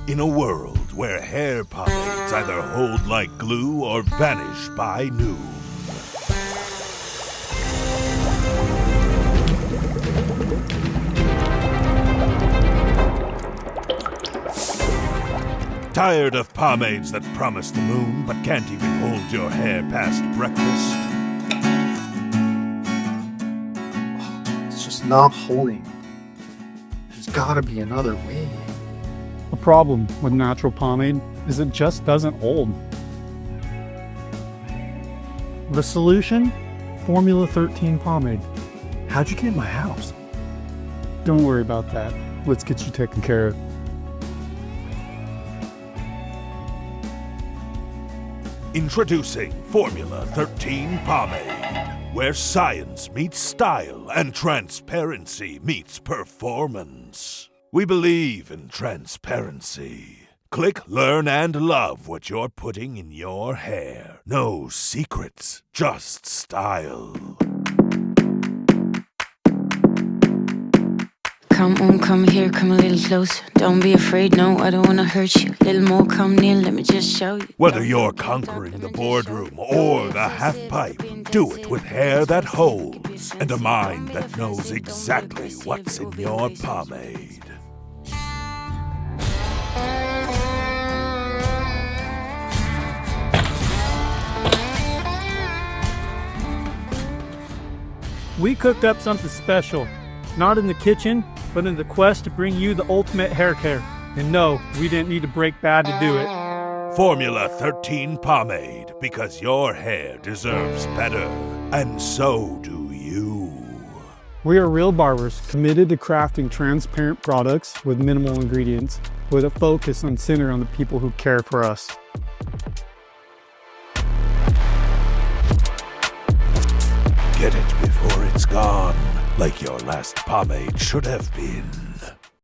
In a world where hair pomades either hold like glue or vanish by noon. Tired of pomades that promise the moon but can't even hold your hair past breakfast? It's just not holding. There's gotta be another way. The problem with natural pomade is it just doesn't hold. The solution? Formula 13 pomade. How'd you get in my house? Don't worry about that. Let's get you taken care of. Introducing Formula 13 Pomade, where science meets style and transparency meets performance. We believe in transparency. Click, learn, and love what you're putting in your hair. No secrets, just style. Come on, come here, come a little closer. Don't be afraid, no, I don't wanna hurt you. Little more, come near, let me just show you. Whether you're conquering the boardroom or the half pipe, do it with hair that holds and a mind that knows exactly what's in your pomade. We cooked up something special, not in the kitchen, but in the quest to bring you the ultimate hair care. And no, we didn't need to break bad to do it. Formula 13 Pomade, because your hair deserves better, and so do you. We are real barbers committed to crafting transparent products with minimal ingredients, with a focus on centering on the people who care for us. Get it before it's gone, like your last pomade should have been.